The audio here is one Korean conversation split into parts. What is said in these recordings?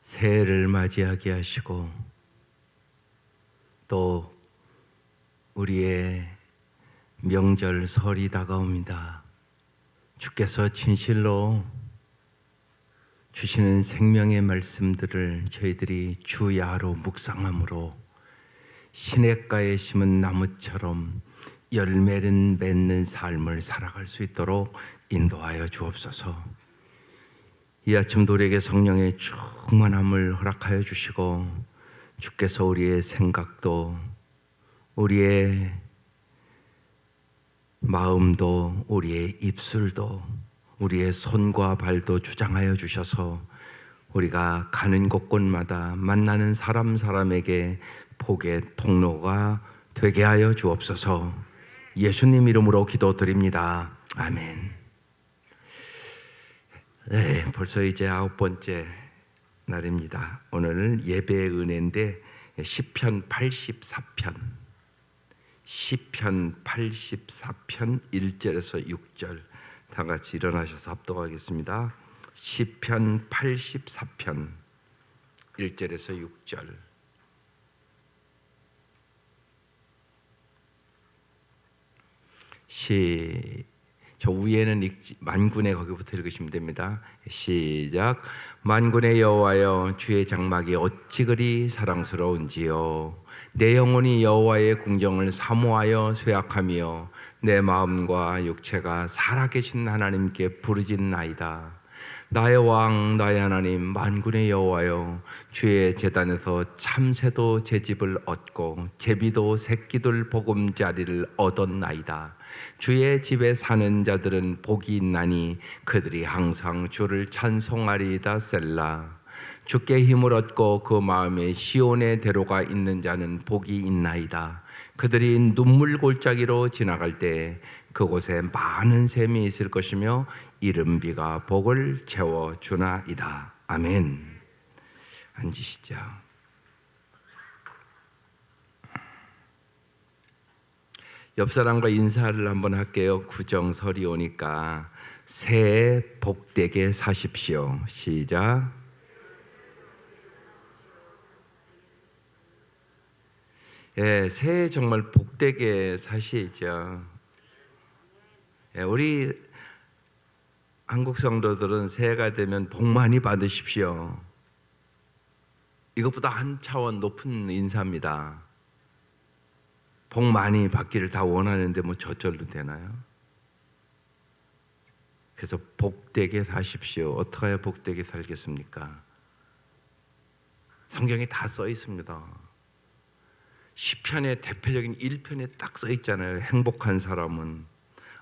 새해를 맞이하게 하시고 또 우리의 명절 설이 다가옵니다. 주께서 진실로 주시는 생명의 말씀들을 저희들이 주야로 묵상함으로 시냇가에 심은 나무처럼 열매를 맺는 삶을 살아갈 수 있도록 인도하여 주옵소서. 이 아침도 우리에게 성령의 충만함을 허락하여 주시고 주께서 우리의 생각도 우리의 마음도 우리의 입술도 우리의 손과 발도 주장하여 주셔서 우리가 가는 곳곳마다 만나는 사람에게 복의 통로가 되게 하여 주옵소서. 예수님 이름으로 기도드립니다. 아멘. 네, 벌써 이제 9번째 날입니다. 오늘 예배의 은혜인데 시편 84편 1절에서 6절 다 같이 일어나셔서 합독하겠습니다. 시편 84편 1절에서 6절. 저 위에는 만군의 거기부터 읽으시면 됩니다. 시작. 만군의 여호와여, 주의 장막이 어찌 그리 사랑스러운지요. 내 영혼이 여호와의 궁정을 사모하여 쇠약하며 내 마음과 육체가 살아계신 하나님께 부르짖나이다. 나의 왕 나의 하나님 만군의 여호와여, 주의 제단에서 참새도 제 집을 얻고 제비도 새끼들 보금자리를 얻었나이다. 주의 집에 사는 자들은 복이 있나니 그들이 항상 주를 찬송하리이다. 셀라. 주께 힘을 얻고 그 마음에 시온의 대로가 있는 자는 복이 있나이다. 그들이 눈물 골짜기로 지나갈 때 그곳에 많은 샘이 있을 것이며 이른비가 복을 채워주나이다. 아멘. 앉으시죠. 옆 사람과 인사를 한번 할게요. 구정설이 오니까 새해 복되게 사십시오. 시작. 예, 새해 정말 복되게 사시죠. 예, 우리 한국 성도들은 새해가 되면 복 많이 받으십시오. 이것보다 한 차원 높은 인사입니다. 복 많이 받기를 다 원하는데 뭐 저절로 되나요? 그래서 복되게 사십시오. 어떻게 해야 복되게 살겠습니까? 성경에 다 써 있습니다. 시편의 대표적인 1편에 딱 써 있잖아요. 행복한 사람은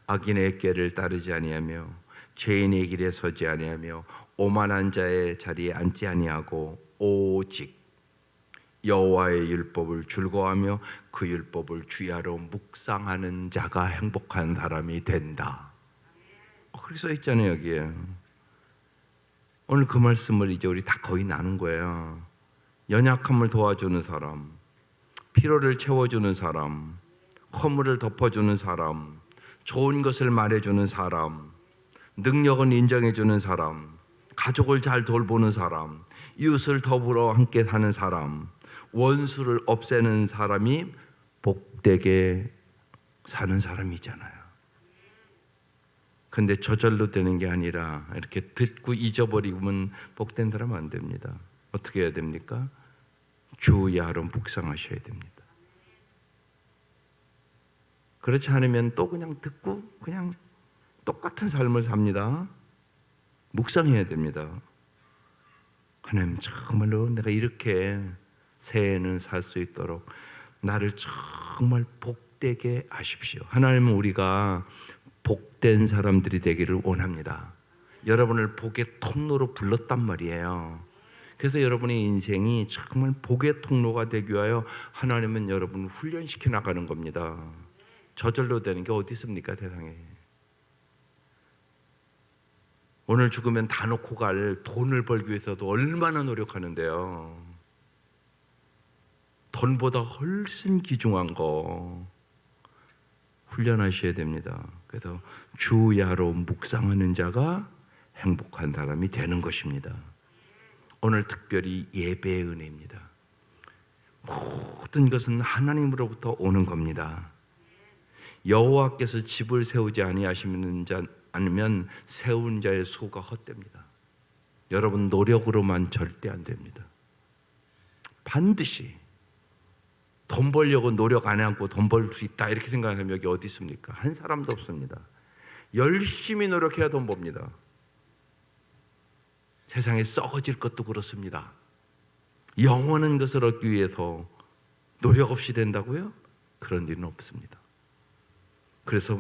악인의 꾀를 따르지 아니하며 죄인의 길에 서지 아니하며 오만한 자의 자리에 앉지 아니하고 오직 여호와의 율법을 즐거워하며 그 율법을 주야로 묵상하는 자가 행복한 사람이 된다. 그렇게 써 있잖아요. 여기에. 오늘 그 말씀을 이제 우리 다 거의 나눈 거예요. 연약함을 도와주는 사람, 피로를 채워주는 사람, 허물을 덮어주는 사람, 좋은 것을 말해주는 사람, 능력은 인정해주는 사람, 가족을 잘 돌보는 사람, 이웃을 더불어 함께 사는 사람, 원수를 없애는 사람이 복되게 사는 사람이잖아요. 근데 저절로 되는 게 아니라 이렇게 듣고 잊어버리면 복된 사람 안 됩니다. 어떻게 해야 됩니까? 주야로 묵상하셔야 됩니다. 그렇지 않으면 또 그냥 듣고 그냥 똑같은 삶을 삽니다. 묵상해야 됩니다. 하나님, 정말로 내가 이렇게 새해는 살 수 있도록 나를 정말 복되게 하십시오. 하나님은 우리가 복된 사람들이 되기를 원합니다. 여러분을 복의 통로로 불렀단 말이에요. 그래서 여러분의 인생이 정말 복의 통로가 되기 위하여 하나님은 여러분을 훈련시켜 나가는 겁니다. 저절로 되는 게 어디 있습니까, 세상에. 오늘 죽으면 다 놓고 갈 돈을 벌기 위해서도 얼마나 노력하는데요. 돈보다 훨씬 귀중한 거 훈련하셔야 됩니다. 그래서 주야로 묵상하는 자가 행복한 사람이 되는 것입니다. 오늘 특별히 예배의 은혜입니다. 모든 것은 하나님으로부터 오는 겁니다. 여호와께서 집을 세우지 않으면 세운 자의 수고가 헛됩니다. 여러분 노력으로만 절대 안 됩니다. 반드시 돈 벌려고 노력 안 하고 돈 벌 수 있다 이렇게 생각하는 사람이 여기 어디 있습니까? 한 사람도 없습니다. 열심히 노력해야 돈 법니다. 세상에 썩어질 것도 그렇습니다. 영원한 것을 얻기 위해서 노력 없이 된다고요? 그런 일은 없습니다. 그래서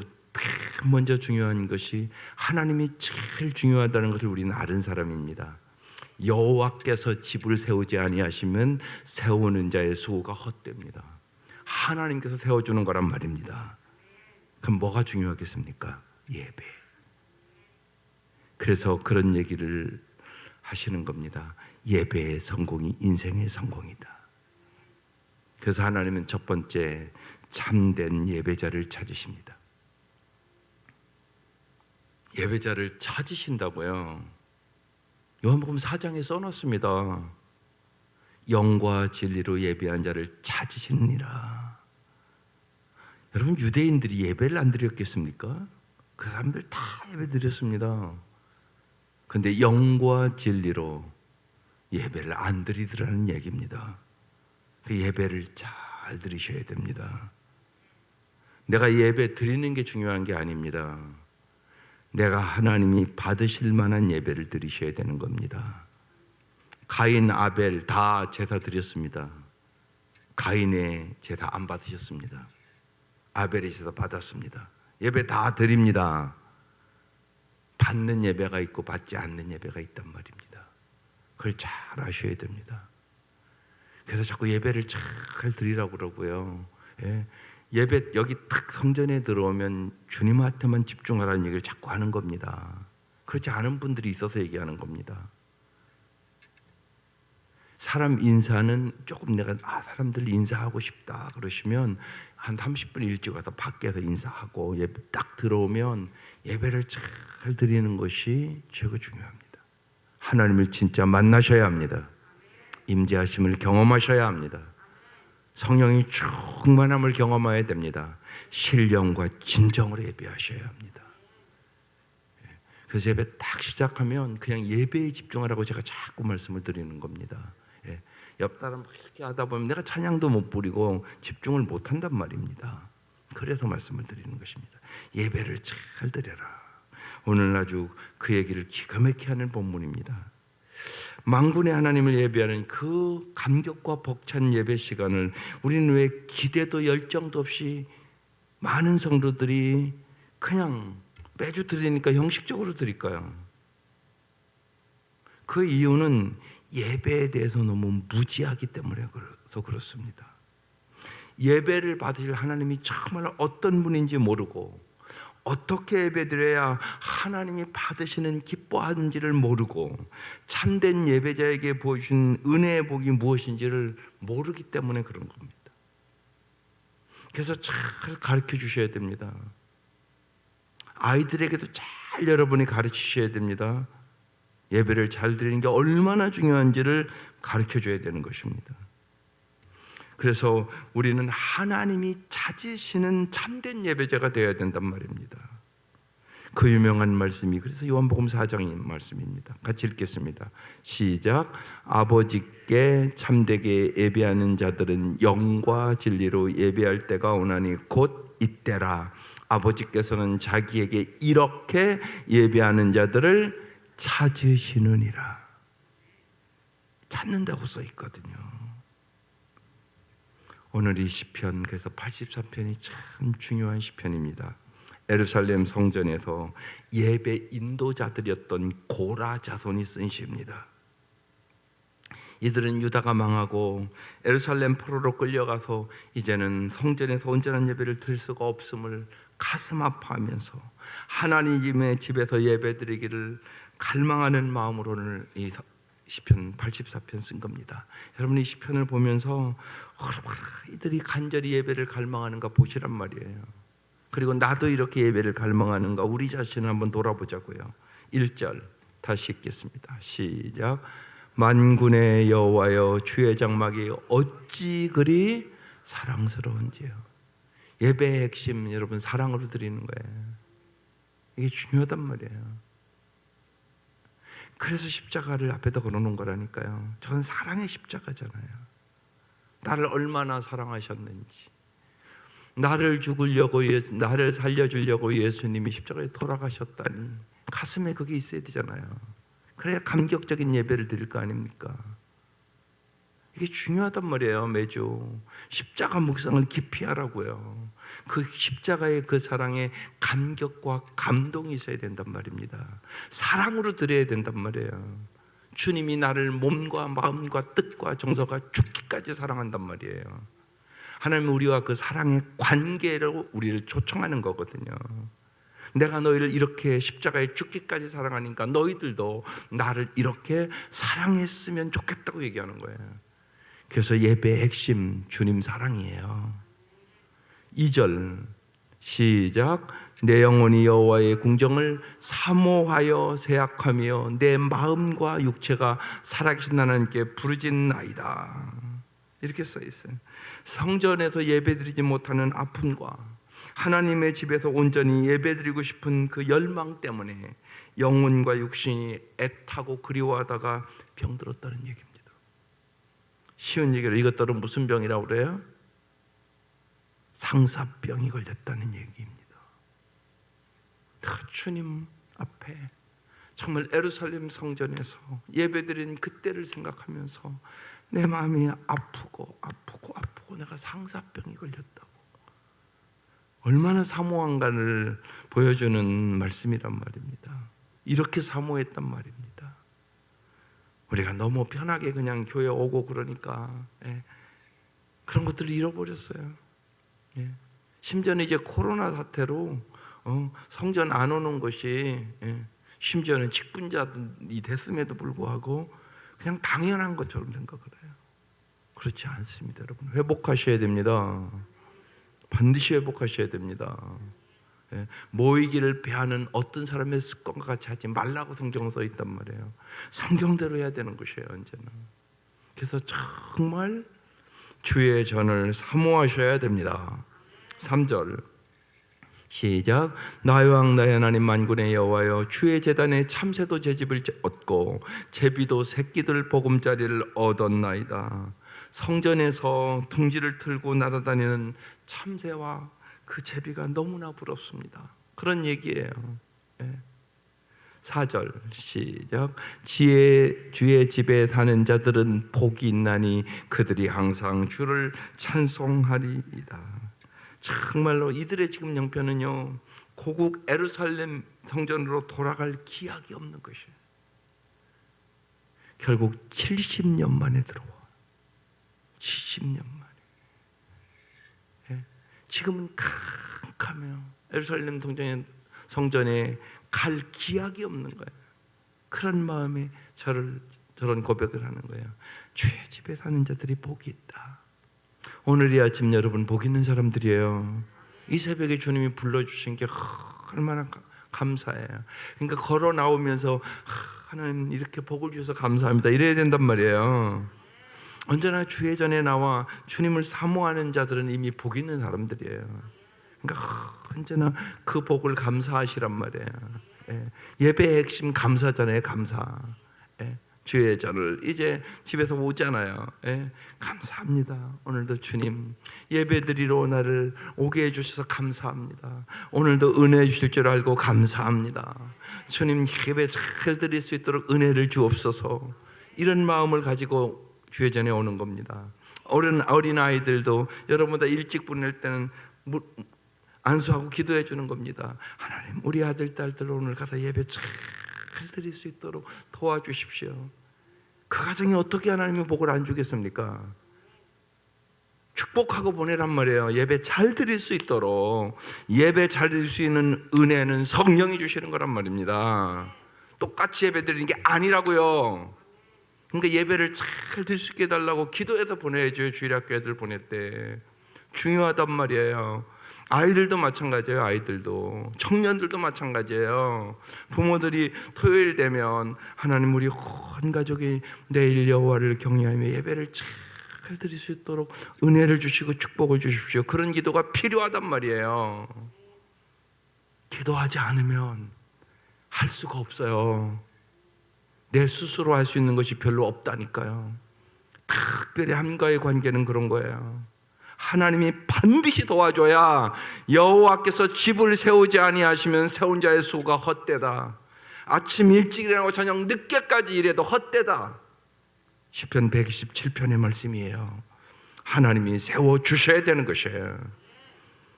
먼저 중요한 것이 하나님이 제일 중요하다는 것을 우리는 아는 사람입니다. 여호와께서 집을 세우지 아니하시면 세우는 자의 수고가 헛됩니다. 하나님께서 세워주는 거란 말입니다. 그럼 뭐가 중요하겠습니까? 예배. 그래서 그런 얘기를 하시는 겁니다. 예배의 성공이 인생의 성공이다. 그래서 하나님은 첫 번째 참된 예배자를 찾으십니다. 예배자를 찾으신다고요. 요한복음 4장에 써놨습니다. 영과 진리로 예배한 자를 찾으시느니라. 여러분 유대인들이 예배를 안 드렸겠습니까? 그 사람들 다 예배 드렸습니다. 그런데 영과 진리로 예배를 안 드리더라는 얘기입니다. 그 예배를 잘 드리셔야 됩니다. 내가 예배 드리는 게 중요한 게 아닙니다. 내가 하나님이 받으실 만한 예배를 드리셔야 되는 겁니다. 가인, 아벨 다 제사 드렸습니다. 가인의 제사 안 받으셨습니다. 아벨의 제사 받았습니다. 예배 다 드립니다. 받는 예배가 있고 받지 않는 예배가 있단 말입니다. 그걸 잘 아셔야 됩니다. 그래서 자꾸 예배를 잘 드리라고 그러고요. 예배 여기 딱 성전에 들어오면 주님한테만 집중하라는 얘기를 자꾸 하는 겁니다. 그렇지 않은 분들이 있어서 얘기하는 겁니다. 사람 인사는 조금 내가 사람들 인사하고 싶다 그러시면 한 30분 일찍 와서 밖에서 인사하고 예배 딱 들어오면 예배를 잘 드리는 것이 최고 중요합니다. 하나님을 진짜 만나셔야 합니다. 임재하심을 경험하셔야 합니다. 성령이 충만함을 경험해야 됩니다. 신령과 진정으로 예배하셔야 합니다. 그래서 예배 딱 시작하면 그냥 예배에 집중하라고 제가 자꾸 말씀을 드리는 겁니다. 옆 사람 이렇게 하다 보면 내가 찬양도 못 부리고 집중을 못 한단 말입니다. 그래서 말씀을 드리는 것입니다. 예배를 잘 드려라. 오늘 아주 그 얘기를 기가 막히게 하는 본문입니다. 만군의 하나님을 예배하는 그 감격과 벅찬 예배 시간을 우리는 왜 기대도 열정도 없이 많은 성도들이 그냥 매주 드리니까 형식적으로 드릴까요? 그 이유는 예배에 대해서 너무 무지하기 때문에 그렇습니다. 예배를 받으실 하나님이 정말 어떤 분인지 모르고 어떻게 예배드려야 하나님이 받으시는 기뻐하는지를 모르고 참된 예배자에게 보여준 은혜의 복이 무엇인지를 모르기 때문에 그런 겁니다. 그래서 잘 가르쳐 주셔야 됩니다. 아이들에게도 잘 여러분이 가르치셔야 됩니다. 예배를 잘 드리는 게 얼마나 중요한지를 가르쳐 줘야 되는 것입니다. 그래서 우리는 하나님이 찾으시는 참된 예배자가 되어야 된단 말입니다. 그 유명한 말씀이 그래서 요한복음 4장의 말씀입니다. 같이 읽겠습니다. 시작. 아버지께 참되게 예배하는 자들은 영과 진리로 예배할 때가 오나니 곧 이때라. 아버지께서는 자기에게 이렇게 예배하는 자들을 찾으시느니라. 찾는다고 써 있거든요. 오늘 이 시편 그래서 83편이 참 중요한 시편입니다. 예루살렘 성전에서 예배 인도자들이었던 고라 자손이 쓴 시입니다. 이들은 유다가 망하고 예루살렘 포로로 끌려가서 이제는 성전에서 온전한 예배를 드릴 수가 없음을 가슴 아파하면서 하나님의 집에서 예배드리기를 갈망하는 마음으로 오늘 이 시편 84편 쓴 겁니다. 여러분 이 시편을 보면서 이들이 간절히 예배를 갈망하는가 보시란 말이에요. 그리고 나도 이렇게 예배를 갈망하는가 우리 자신을 한번 돌아보자고요. 1절 다시 읽겠습니다. 시작. 만군의 여호와여 주의 장막이 어찌 그리 사랑스러운지요. 예배의 핵심 여러분 사랑으로 드리는 거예요. 이게 중요하단 말이에요. 그래서 십자가를 앞에다 걸어놓은 거라니까요. 저건 사랑의 십자가잖아요. 나를 얼마나 사랑하셨는지, 나를 죽으려고, 나를 살려주려고 예수님이 십자가에 돌아가셨다니 가슴에 그게 있어야 되잖아요. 그래야 감격적인 예배를 드릴 거 아닙니까? 이게 중요하단 말이에요. 매주 십자가 묵상을 깊이 하라고요. 그 십자가의 그 사랑에 감격과 감동이 있어야 된단 말입니다. 사랑으로 드려야 된단 말이에요. 주님이 나를 몸과 마음과 뜻과 정서가 죽기까지 사랑한단 말이에요. 하나님은 우리와 그 사랑의 관계로 우리를 초청하는 거거든요. 내가 너희를 이렇게 십자가에 죽기까지 사랑하니까 너희들도 나를 이렇게 사랑했으면 좋겠다고 얘기하는 거예요. 그래서 예배의 핵심 주님 사랑이에요. 2절 시작. 내 영혼이 여호와의 궁정을 사모하여 세약하며 내 마음과 육체가 살아계신 하나님께 부르짖나이다. 이렇게 써 있어요. 성전에서 예배드리지 못하는 아픔과 하나님의 집에서 온전히 예배드리고 싶은 그 열망 때문에 영혼과 육신이 애타고 그리워하다가 병들었다는 얘기입니다. 쉬운 얘기로 이것들은 무슨 병이라고 그래요? 상사병이 걸렸다는 얘기입니다. 주님 앞에 정말 예루살렘 성전에서 예배드린 그때를 생각하면서 내 마음이 아프고 내가 상사병이 걸렸다고 얼마나 사모한가를 보여주는 말씀이란 말입니다. 이렇게 사모했단 말입니다. 우리가 너무 편하게 그냥 교회 오고 그러니까 그런 것들을 잃어버렸어요. 심지어는 이제 코로나 사태로 성전 안 오는 것이 심지어는 직분자들이 됐음에도 불구하고 그냥 당연한 것처럼 생각을 해요. 그렇지 않습니다, 여러분. 회복하셔야 됩니다. 반드시 회복하셔야 됩니다. 모이기를 배하는 어떤 사람의 습관과 같이 하지 말라고 성경에 써 있단 말이에요. 성경대로 해야 되는 것이에요, 언제나. 그래서 정말 주의 전을 사모하셔야 됩니다. 3절 시작. 나의 왕 나의 하나님 만군의 여호와여 주의 제단에 참새도 제 집을 얻고 제비도 새끼들 보금자리를 얻었나이다. 성전에서 둥지를 틀고 날아다니는 참새와 그 제비가 너무나 부럽습니다. 그런 얘기예요. 4절 시작. 주의 집에 사는 자들은 복이 있나니 그들이 항상 주를 찬송하리이다. 정말로 이들의 지금 형편은요, 고국 예루살렘 성전으로 돌아갈 기약이 없는 것이에요. 결국 70년 만에 들어와. 70년 만에. 지금은 캄캄해요. 예루살렘 성전에 갈 기약이 없는 거예요. 그런 마음에 저런 고백을 하는 거예요. 주의 집에 사는 자들이 복이 있다. 오늘 이 아침 여러분 복 있는 사람들이에요. 이 새벽에 주님이 불러주신 게 얼마나 감사해요. 그러니까 걸어 나오면서 하나님 이렇게 복을 주셔서 감사합니다 이래야 된단 말이에요. 언제나 주의 전에 나와 주님을 사모하는 자들은 이미 복 있는 사람들이에요. 그러니까 언제나 그 복을 감사하시란 말이에요. 예배의 핵심 감사잖아요. 감사. 주의 전을 이제 집에서 오잖아요. 감사합니다. 오늘도 주님 예배드리러 나를 오게 해주셔서 감사합니다. 오늘도 은혜 주실 줄 알고 감사합니다. 주님 예배 잘 드릴 수 있도록 은혜를 주옵소서. 이런 마음을 가지고 주의 전에 오는 겁니다. 어린 아이들도 여러분보다 일찍 보낼 때는 안수하고 기도해 주는 겁니다. 하나님 우리 아들 딸들 오늘 가서 예배 잘 드릴 수 있도록 도와주십시오. 그 가정이 어떻게 하나님의 복을 안 주겠습니까? 축복하고 보내란 말이에요. 예배 잘 드릴 수 있도록. 예배 잘 드릴 수 있는 은혜는 성령이 주시는 거란 말입니다. 똑같이 예배 드리는 게 아니라고요. 그러니까 예배를 잘 드릴 수 있게 해달라고 기도해서 보내야죠. 주일학교 애들 보낼 때 중요하단 말이에요. 아이들도 마찬가지예요. 아이들도, 청년들도 마찬가지예요. 부모들이 토요일 되면 하나님 우리 온 가족이 내일 여호와를 경외하며 예배를 잘 드릴 수 있도록 은혜를 주시고 축복을 주십시오. 그런 기도가 필요하단 말이에요. 기도하지 않으면 할 수가 없어요. 내 스스로 할 수 있는 것이 별로 없다니까요. 특별히 하나님과의 관계는 그런 거예요. 하나님이 반드시 도와줘야. 여호와께서 집을 세우지 아니하시면 세운 자의 수고가 헛되다. 아침 일찍 일어나고 저녁 늦게까지 일해도 헛되다. 시편 127편의 말씀이에요. 하나님이 세워주셔야 되는 것이에요.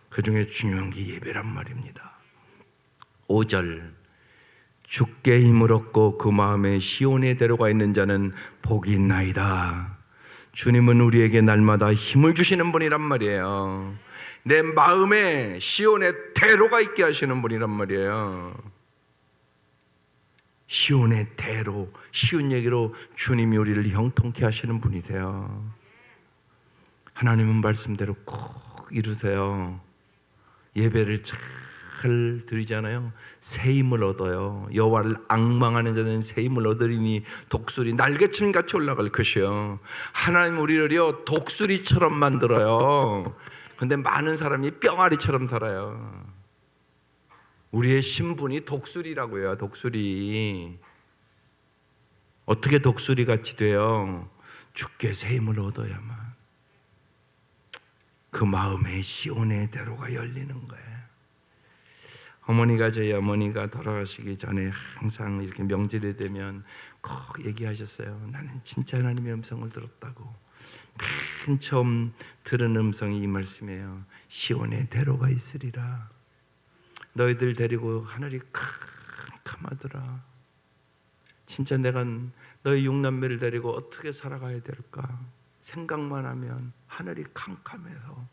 그 중에 중요한 게 예배란 말입니다. 5절, 주께 힘을 얻고 그 마음에 시온에 데려가 있는 자는 복이 있나이다. 주님은 우리에게 날마다 힘을 주시는 분이란 말이에요. 내 마음에 시온의 대로가 있게 하시는 분이란 말이에요. 시온의 대로, 쉬운 얘기로 주님이 우리를 형통케 하시는 분이세요. 하나님은 말씀대로 꼭 이루세요. 예배를 잘 드리잖아요. 새 힘을 얻어요. 여호와를 앙망하는 자는 새 힘을 얻으리니 독수리 날개침같이 올라갈 것이요. 하나님 우리를요 독수리처럼 만들어요. 근데 많은 사람이 뿅아리처럼 살아요. 우리의 신분이 독수리라고 해요. 독수리. 어떻게 독수리같이 돼요? 주께 새 힘을 얻어야만. 그 마음에 시온의 대로가 열리는 거예요. 어머니가, 저희 어머니가 돌아가시기 전에 항상 이렇게 명절이 되면 꼭 얘기하셨어요. 나는 진짜 하나님의 음성을 들었다고. 맨 처음 들은 음성이 이 말씀이에요. 시온의 대로가 있으리라. 너희들 데리고 하늘이 캄캄하더라. 진짜 내가 너희 6남매를 데리고 어떻게 살아가야 될까 생각만 하면 하늘이 캄캄해서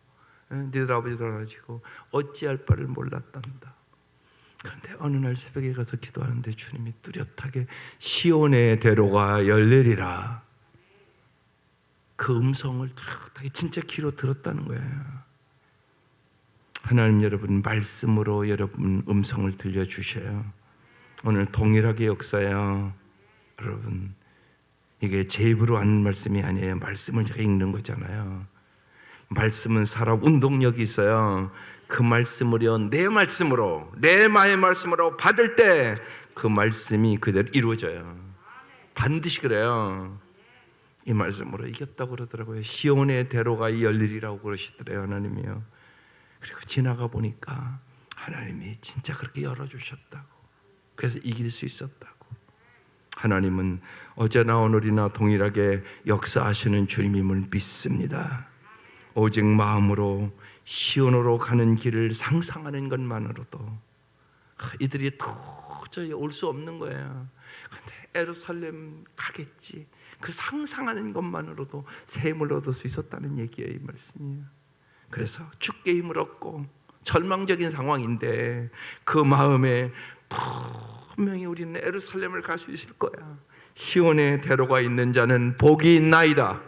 너희들 아버지 돌아가시고 어찌할 바를 몰랐단다. 그런데 어느 날 새벽에 가서 기도하는데 주님이 뚜렷하게 시온의 대로가 열리리라. 그 음성을 뚜렷하게 진짜 귀로 들었다는 거예요. 하나님 여러분 말씀으로 여러분 음성을 들려주셔요. 오늘 동일하게 역사요. 여러분 이게 제 입으로 하는 말씀이 아니에요. 말씀을 제가 읽는 거잖아요. 말씀은 사람 운동력이 있어요. 그 말씀으로 내 말씀으로 내 마음의 말씀으로 받을 때 그 말씀이 그대로 이루어져요. 반드시 그래요. 이 말씀으로 이겼다고 그러더라고요. 시온의 대로가 열리리라고 그러시더래요. 하나님이요. 그리고 지나가 보니까 하나님이 진짜 그렇게 열어주셨다고. 그래서 이길 수 있었다고. 하나님은 어제나 오늘이나 동일하게 역사하시는 주님임을 믿습니다. 오직 마음으로 시온으로 가는 길을 상상하는 것만으로도 이들이 도저히 올 수 없는 거예요. 근데 예루살렘 가겠지. 그 상상하는 것만으로도 새 힘을 얻을 수 있었다는 얘기예요. 이 말씀이에요. 그래서 주께 힘을 얻고 절망적인 상황인데 그 마음에 분명히 우리는 예루살렘을 갈 수 있을 거야. 시온의 대로가 있는 자는 복이 있나이다.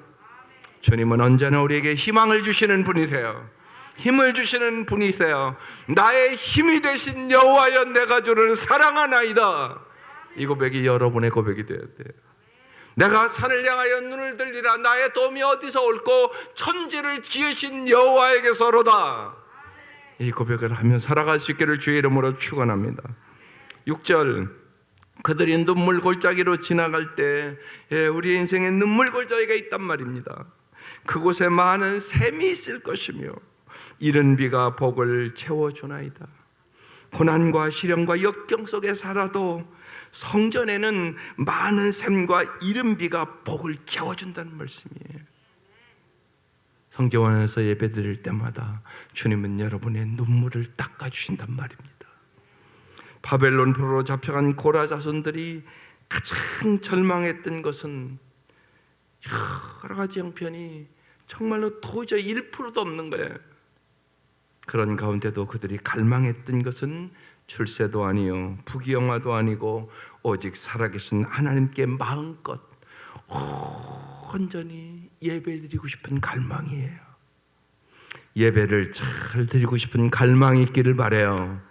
주님은 언제나 우리에게 희망을 주시는 분이세요. 힘을 주시는 분이세요. 나의 힘이 되신 여호와여 내가 주를 사랑하나이다. 이 고백이 여러분의 고백이 되어야 돼요. 내가 산을 향하여 눈을 들리라. 나의 도움이 어디서 올꼬 천지를 지으신 여호와에게서로다. 이 고백을 하며 살아갈 수 있기를 주의 이름으로 축원합니다. 6절, 그들이 눈물 골짜기로 지나갈 때 우리의 인생에 눈물 골짜기가 있단 말입니다. 그곳에 많은 샘이 있을 것이며 이른 비가 복을 채워주나이다. 고난과 시련과 역경 속에 살아도 성전에는 많은 샘과 이른 비가 복을 채워준다는 말씀이에요. 성전 안에서 예배 드릴 때마다 주님은 여러분의 눈물을 닦아주신단 말입니다. 바벨론 포로로 잡혀간 고라 자손들이 가장 절망했던 것은 여러 가지 형편이 정말로 도저히 1%도 없는 거예요. 그런 가운데도 그들이 갈망했던 것은 출세도 아니요 부귀영화도 아니고 오직 살아계신 하나님께 마음껏 온전히 예배드리고 싶은 갈망이에요. 예배를 잘 드리고 싶은 갈망이 있기를 바라요.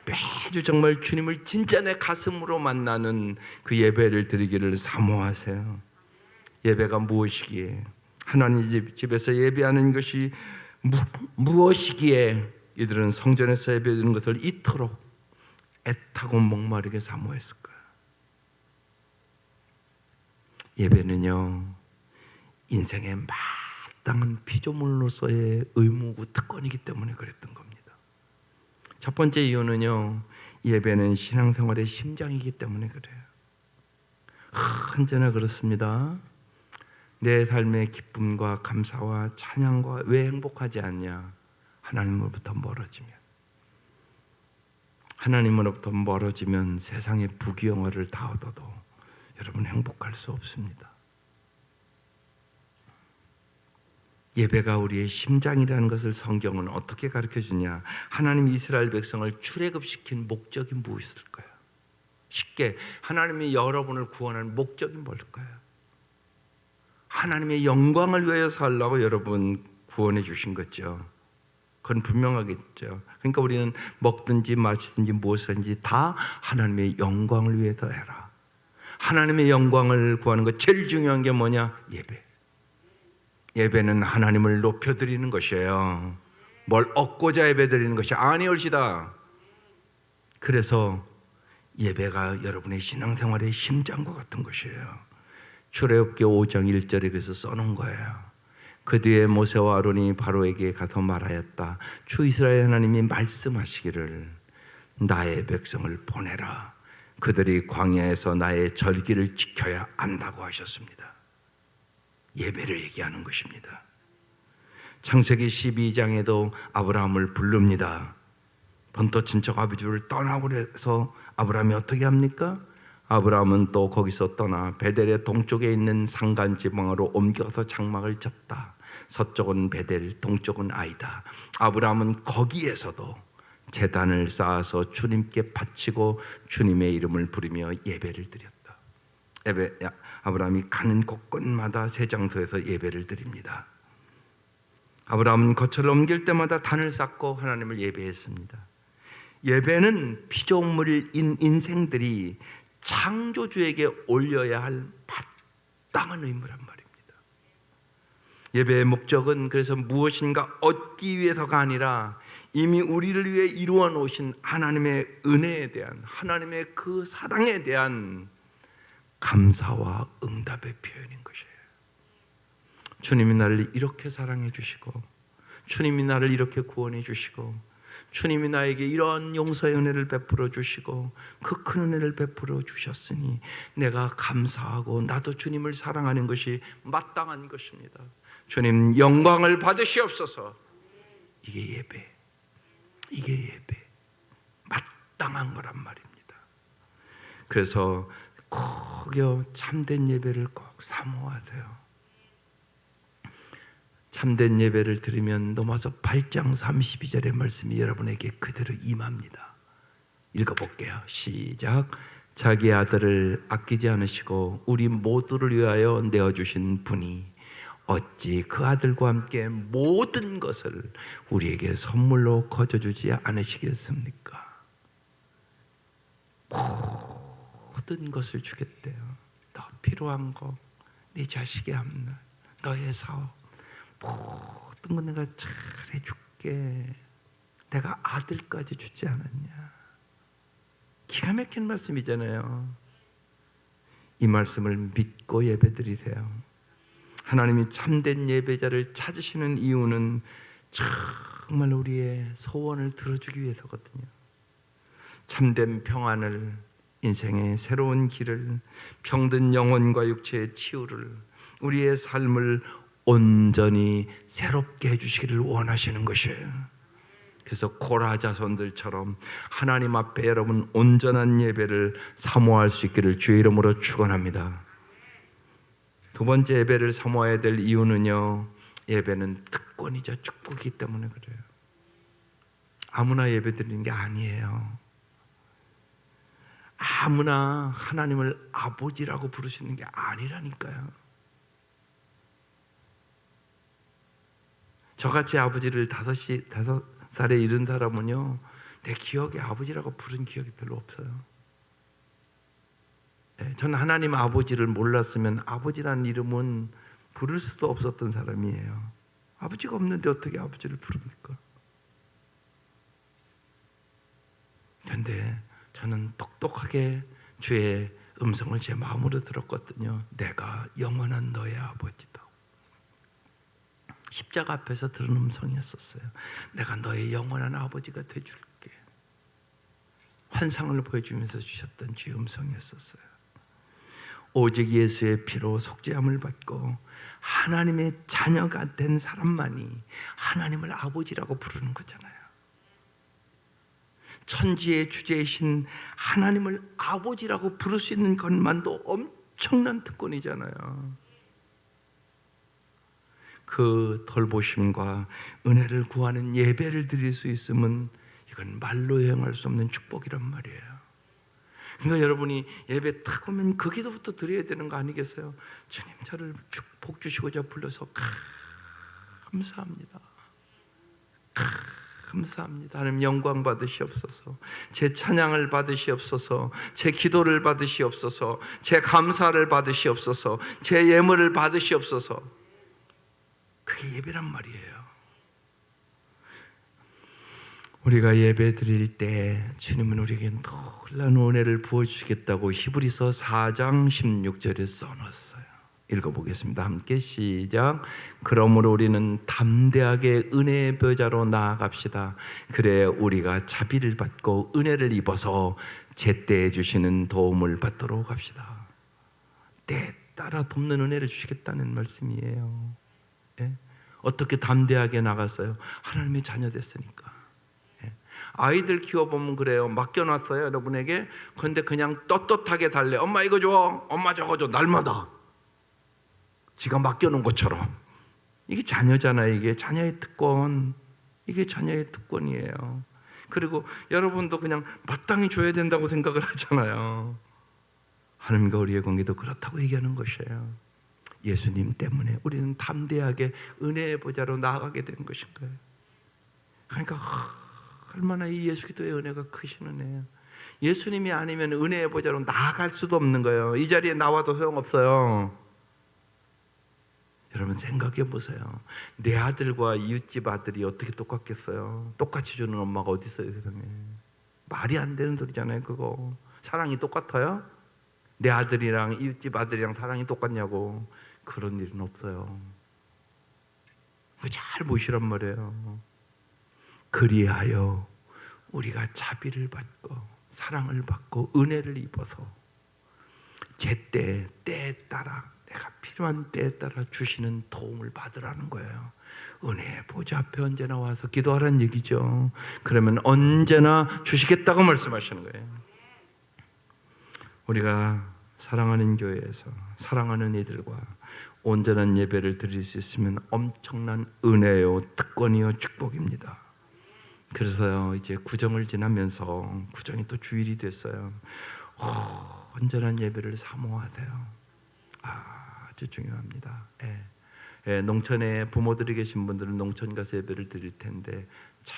매주 정말 주님을 진짜 내 가슴으로 만나는 그 예배를 드리기를 사모하세요. 예배가 무엇이기에, 하나님 집에서 예배하는 것이 무엇이기에 이들은 성전에서 예배드리는 것을 이토록 애타고 목마르게 사모했을까요? 예배는요, 인생의 마땅한 피조물로서의 의무고 특권이기 때문에 그랬던 겁니다. 첫 번째 이유는요, 예배는 신앙생활의 심장이기 때문에 그래요. 언제나 그렇습니다. 내 삶의 기쁨과 감사와 찬양과 왜 행복하지 않냐? 하나님으로부터 멀어지면. 하나님으로부터 멀어지면 세상의 부귀영화를 다 얻어도 여러분 행복할 수 없습니다. 예배가 우리의 심장이라는 것을 성경은 어떻게 가르쳐주냐? 하나님 이스라엘 백성을 출애굽시킨 목적이 무엇일까요? 쉽게 하나님이 여러분을 구원하는 목적이 뭘까요? 하나님의 영광을 위하여 살라고 여러분 구원해 주신 거죠. 그건 분명하겠죠. 그러니까 우리는 먹든지 마시든지 무엇이든지 다 하나님의 영광을 위해서 해라. 하나님의 영광을 구하는 것 제일 중요한 게 뭐냐? 예배. 예배는 하나님을 높여드리는 것이에요. 뭘 얻고자 예배드리는 것이 아니올시다. 그래서 예배가 여러분의 신앙생활의 심장과 같은 것이에요. 출애굽기 5장 1절에 그래서 써놓은 거예요. 그 뒤에 모세와 아론이 바로에게 가서 말하였다. 주 이스라엘 하나님이 말씀하시기를 나의 백성을 보내라. 그들이 광야에서 나의 절기를 지켜야 한다고 하셨습니다. 예배를 얘기하는 것입니다. 창세기 12장에도 아브라함을 부릅니다. 본토 친척 아비집을 떠나고 해서 아브라함이 어떻게 합니까? 아브라함은 또 거기서 떠나 베델의 동쪽에 있는 산간 지방으로 옮겨서 장막을 쳤다. 서쪽은 베델, 동쪽은 아이다. 아브라함은 거기에서도 제단을 쌓아서 주님께 바치고 주님의 이름을 부르며 예배를 드렸다. 아브라함이 가는 곳곳마다 새 장소에서 예배를 드립니다. 아브라함은 거처를 옮길 때마다 단을 쌓고 하나님을 예배했습니다. 예배는 피조물인 인생들이 창조주에게 올려야 할 마땅한 의무란 말입니다. 예배의 목적은 그래서 무엇인가 얻기 위해서가 아니라 이미 우리를 위해 이루어 놓으신 하나님의 은혜에 대한, 하나님의 그 사랑에 대한 감사와 응답의 표현인 것이에요. 주님이 나를 이렇게 사랑해 주시고, 주님이 나를 이렇게 구원해 주시고, 주님이 나에게 이런 용서의 은혜를 베풀어 주시고 그 큰 은혜를 베풀어 주셨으니 내가 감사하고 나도 주님을 사랑하는 것이 마땅한 것입니다. 주님 영광을 받으시옵소서. 이게 예배, 이게 예배, 마땅한 거란 말입니다. 그래서 꼭요 참된 예배를 꼭 사모하세요. 참된 예배를 드리면 넘어서 8장 32절의 말씀이 여러분에게 그대로 임합니다. 읽어볼게요. 시작. 자기 아들을 아끼지 않으시고 우리 모두를 위하여 내어주신 분이 어찌 그 아들과 함께 모든 것을 우리에게 선물로 거저주지 않으시겠습니까? 모든 것을 주겠대요. 너 필요한 거, 네 자식의 앞날, 너의 사업, 모든 거 내가 잘해줄게. 내가 아들까지 주지 않았냐. 기가 막힌 말씀이잖아요. 이 말씀을 믿고 예배드리세요. 하나님이 참된 예배자를 찾으시는 이유는 정말 우리의 소원을 들어주기 위해서거든요. 참된 평안을, 인생의 새로운 길을, 병든 영혼과 육체의 치유를, 우리의 삶을 온전히 새롭게 해주시기를 원하시는 것이에요. 그래서 고라 자손들처럼 하나님 앞에 여러분 온전한 예배를 사모할 수 있기를 주의 이름으로 축원합니다. 두 번째 예배를 사모해야 될 이유는요, 예배는 특권이자 축복이기 때문에 그래요. 아무나 예배 드리는 게 아니에요. 아무나 하나님을 아버지라고 부르시는 게 아니라니까요. 저같이 아버지를 5살에 잃은 사람은요, 내 기억에 아버지라고 부른 기억이 별로 없어요. 저는 하나님 아버지를 몰랐으면 아버지라는 이름은 부를 수도 없었던 사람이에요. 아버지가 없는데 어떻게 아버지를 부릅니까? 그런데 저는 똑똑하게 주의 음성을 제 마음으로 들었거든요. 내가 영원한 너의 아버지다. 십자가 앞에서 들은 음성이었었어요. 내가 너의 영원한 아버지가 되어줄게. 환상을 보여주면서 주셨던 주의 음성이었었어요. 오직 예수의 피로 속죄함을 받고 하나님의 자녀가 된 사람만이 하나님을 아버지라고 부르는 거잖아요. 천지의 주제이신 하나님을 아버지라고 부를 수 있는 것만도 엄청난 특권이잖아요. 그 돌보심과 은혜를 구하는 예배를 드릴 수 있으면 이건 말로 행할 수 없는 축복이란 말이에요. 그러니까 여러분이 예배 딱 오면 그 기도부터 드려야 되는 거 아니겠어요? 주님, 저를 복 주시고자 불러서 감사합니다. 감사합니다. 하나님 영광 받으시옵소서. 제 찬양을 받으시옵소서. 제 기도를 받으시옵소서. 제 감사를 받으시옵소서. 제 예물을 받으시옵소서. 그게 예배란 말이에요. 우리가 예배 드릴 때 주님은 우리에게 놀라운 은혜를 부어주시겠다고 히브리서 4장 16절에 써놨어요. 읽어보겠습니다. 함께 시작. 그러므로 우리는 담대하게 은혜의 보좌로 나아갑시다. 그래 우리가 자비를 받고 은혜를 입어서 제때에 주시는 도움을 받도록 합시다. 때에 따라 돕는 은혜를 주시겠다는 말씀이에요. 예? 어떻게 담대하게 나갔어요? 하나님의 자녀 됐으니까. 아이들 키워보면 그래요. 맡겨놨어요, 여러분에게. 그런데 그냥 떳떳하게 달래. 엄마 이거 줘, 엄마 저거 줘, 날마다. 지가 맡겨놓은 것처럼. 이게 자녀잖아요. 이게 자녀의 특권. 이게 자녀의 특권이에요. 그리고 여러분도 그냥 마땅히 줘야 된다고 생각을 하잖아요. 하나님과 우리의 관계도 그렇다고 얘기하는 것이에요. 예수님 때문에 우리는 담대하게 은혜의 보좌로 나아가게 된 것인 거예요. 그러니까 얼마나 이 예수 그리스도의 은혜가 크신 은혜예요. 예수님이 아니면 은혜의 보좌로 나아갈 수도 없는 거예요. 이 자리에 나와도 소용없어요. 여러분 생각해 보세요. 내 아들과 이웃집 아들이 어떻게 똑같겠어요? 똑같이 주는 엄마가 어디 있어요, 세상에. 말이 안 되는 소리잖아요, 그거. 사랑이 똑같아요? 내 아들이랑 이웃집 아들이랑 사랑이 똑같냐고. 그런 일은 없어요. 잘 보시란 말이에요. 그리하여 우리가 자비를 받고 사랑을 받고 은혜를 입어서 때에 따라 내가 필요한 때에 따라 주시는 도움을 받으라는 거예요. 은혜의 보좌 앞에 언제나 와서 기도하라는 얘기죠. 그러면 언제나 주시겠다고 말씀하시는 거예요. 우리가 사랑하는 교회에서 사랑하는 이들과 온전한 예배를 드릴 수 있으면 엄청난 은혜요, 특권이요, 축복입니다. 그래서요, 이제 구정을 지나면서 구정이 또 주일이 됐어요. 온전한 예배를 사모하세요. 아주 중요합니다. 농촌에 부모들이 계신 분들은 농촌 가서 예배를 드릴 텐데 잘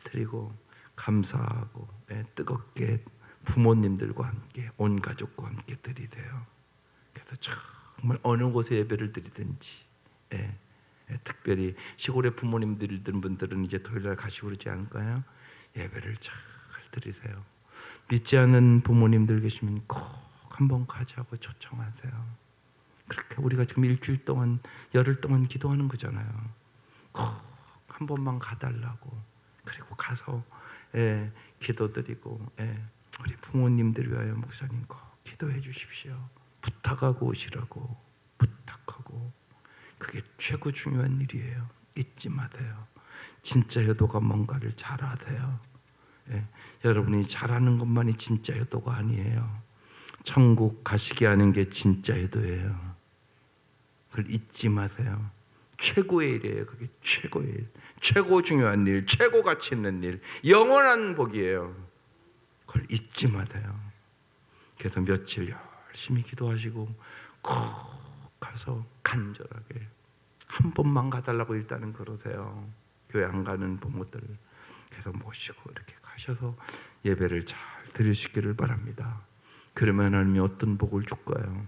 드리고 감사하고 뜨겁게 부모님들과 함께 온 가족과 함께 드리세요. 그래서 정말 어느 곳에 예배를 드리든지 특별히 시골에 부모님들이 있는 분들은 이제 토요일날 가시고 그러지 않을까요? 예배를 잘 드리세요. 믿지 않는 부모님들 계시면 꼭 한번 가자고 초청하세요. 그렇게 우리가 지금 일주일 동안 열흘 동안 기도하는 거잖아요. 꼭 한 번만 가달라고. 그리고 가서 기도드리고 우리 부모님들 위하여 목사님 꼭 기도해 주십시오. 부탁하고 오시라고. 부탁하고. 그게 최고 중요한 일이에요. 잊지 마세요. 진짜 효도가 뭔가를 잘하세요. 여러분이 잘하는 것만이 진짜 효도가 아니에요. 천국 가시게 하는 게 진짜 효도예요. 그걸 잊지 마세요. 최고의 일이에요. 그게 최고의 일. 최고 중요한 일, 최고 가치 있는 일, 영원한 복이에요. 그걸 잊지 마세요. 그래서 며칠 열심히 기도하시고 꼭 가서 간절하게 한 한 번만 가달라고 일단은 그러세요. 교회 안 가는 부모들 계속 모시고 이렇게 가셔서 예배를 잘 드리시기를 바랍니다. 그러면 하나님이 어떤 복을 줄까요?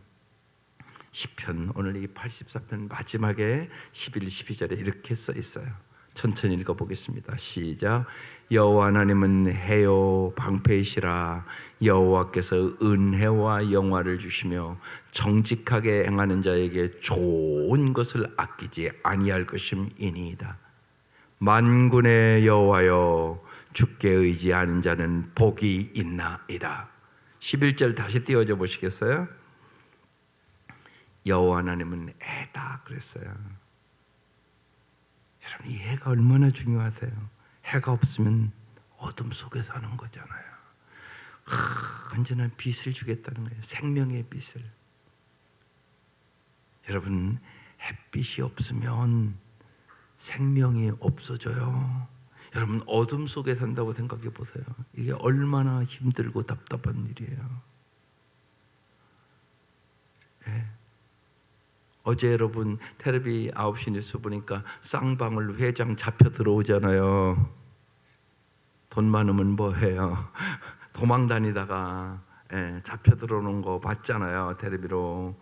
시편, 오늘 이 84편 마지막에 11, 12절에 이렇게 써 있어요. 천천히 읽어보겠습니다. 시작. 여호와 하나님은 해요 방패이시라. 여호와께서 은혜와 영화를 주시며 정직하게 행하는 자에게 좋은 것을 아끼지 아니할 것임이니이다. 만군의 여호와여, 주께 의지하는 자는 복이 있나이다. 11절 다시 띄워줘 보시겠어요? 여호와 하나님은 해다 그랬어요. 여러분, 이 해가 얼마나 중요하세요? 해가 없으면 어둠 속에 사는 거잖아요. 언제나 빛을 주겠다는 거예요. 생명의 빛을. 여러분, 햇빛이 없으면 생명이 없어져요. 여러분, 어둠 속에 산다고 생각해 보세요. 이게 얼마나 힘들고 답답한 일이에요. 네. 어제 여러분 텔레비 9시 뉴스 보니까 쌍방울 회장 잡혀 들어오잖아요. 돈 많으면 뭐 해요? 도망 다니다가 잡혀 들어오는 거 봤잖아요, 텔레비로.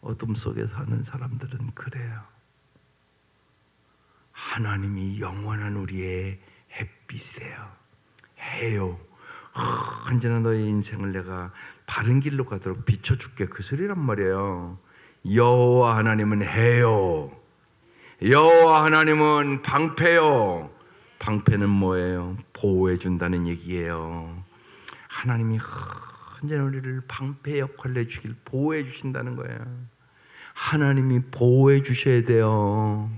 어둠 속에 사는 사람들은 그래요. 하나님이 영원한 우리의 햇빛이세요. 해요. 언제나 너의 인생을 내가 바른 길로 가도록 비춰줄게, 그 소리란 말이에요. 여호와 하나님은 해요. 여호와 하나님은 방패요. 방패는 뭐예요? 보호해 준다는 얘기예요. 하나님이 언제나 우리를 방패 역할을 해주길, 보호해 주신다는 거예요. 하나님이 보호해 주셔야 돼요.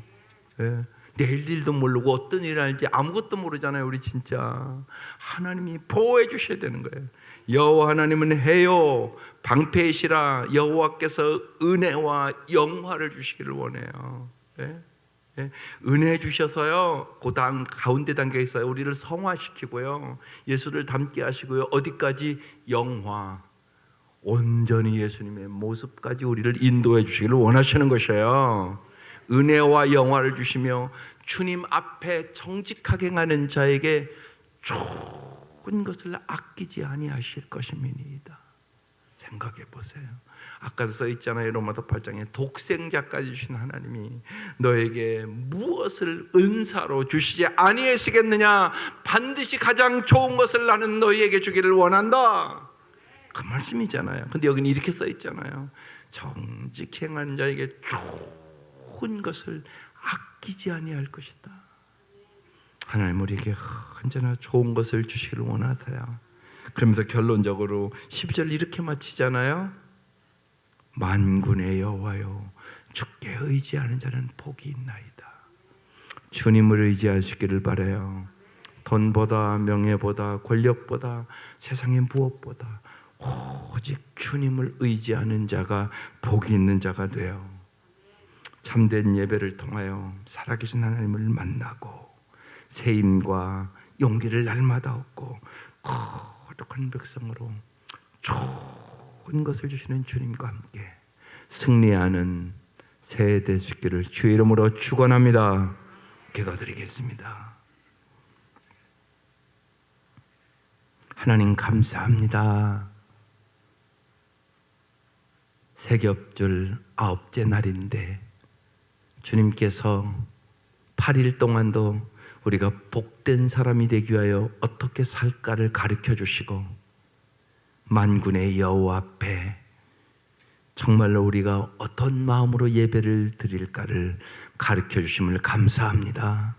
내일 일도 모르고 어떤 일을 할지 아무것도 모르잖아요, 우리 진짜. 하나님이 보호해 주셔야 되는 거예요. 여호와 하나님은 해요 방패이시라. 여호와께서 은혜와 영화를 주시기를 원해요. 은혜 주셔서요, 그 다음 가운데 단계에 있어요. 우리를 성화시키고요, 예수를 닮게 하시고요, 어디까지? 영화, 온전히 예수님의 모습까지 우리를 인도해 주시기를 원하시는 것이에요. 은혜와 영화를 주시며 주님 앞에 정직하게 행하는 자에게 좋은 것을 아끼지 아니하실 것임이니이다. 생각해 보세요. 아까도 써 있잖아요, 로마서 8장에 독생자까지 주신 하나님이 너에게 무엇을 은사로 주시지 아니하시겠느냐? 반드시 가장 좋은 것을 나는 너희에게 주기를 원한다. 그 말씀이잖아요. 근데 여기는 이렇게 써 있잖아요. 정직히 행하는 자에게 좋은 것을 아끼지 아니할 것이다. 하나님 우리에게 언제나 좋은 것을 주시기를 원하세요. 그러면서 결론적으로 12절 이렇게 마치잖아요. 만군의 여호와여, 주께 의지하는 자는 복이 있나이다. 주님을 의지하시기를 바라요. 돈보다 명예보다 권력보다 세상의 무엇보다 오직 주님을 의지하는 자가 복이 있는 자가 돼요. 참된 예배를 통하여 살아계신 하나님을 만나고 세임과 용기를 날마다 얻고 거룩한 백성으로 좋은 것을 주시는 주님과 함께 승리하는 새해 되시기를 주의 이름으로 축원합니다. 기도드리겠습니다. 하나님 감사합니다. 세겹줄 9째 날인데 주님께서 8일 동안도 우리가 복된 사람이 되기 위하여 어떻게 살까를 가르쳐 주시고 만군의 여호와 앞에 정말로 우리가 어떤 마음으로 예배를 드릴까를 가르쳐 주심을 감사합니다.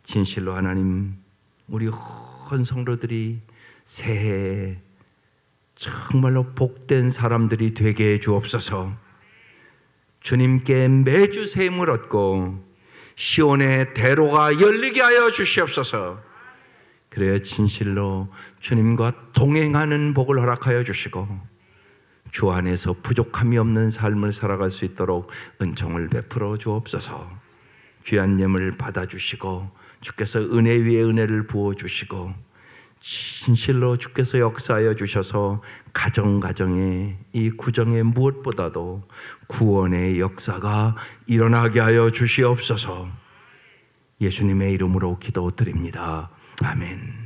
진실로 하나님, 우리 헌 성도들이 새해에 정말로 복된 사람들이 되게 해 주옵소서. 주님께 매주 샘을 얻고 시온의 대로가 열리게 하여 주시옵소서. 그래야 진실로 주님과 동행하는 복을 허락하여 주시고 주 안에서 부족함이 없는 삶을 살아갈 수 있도록 은총을 베풀어 주옵소서. 귀한 예물 받아주시고 주께서 은혜 위에 은혜를 부어주시고 진실로 주께서 역사하여 주셔서 가정가정에 이 구정에 무엇보다도 구원의 역사가 일어나게 하여 주시옵소서. 예수님의 이름으로 기도드립니다. 아멘.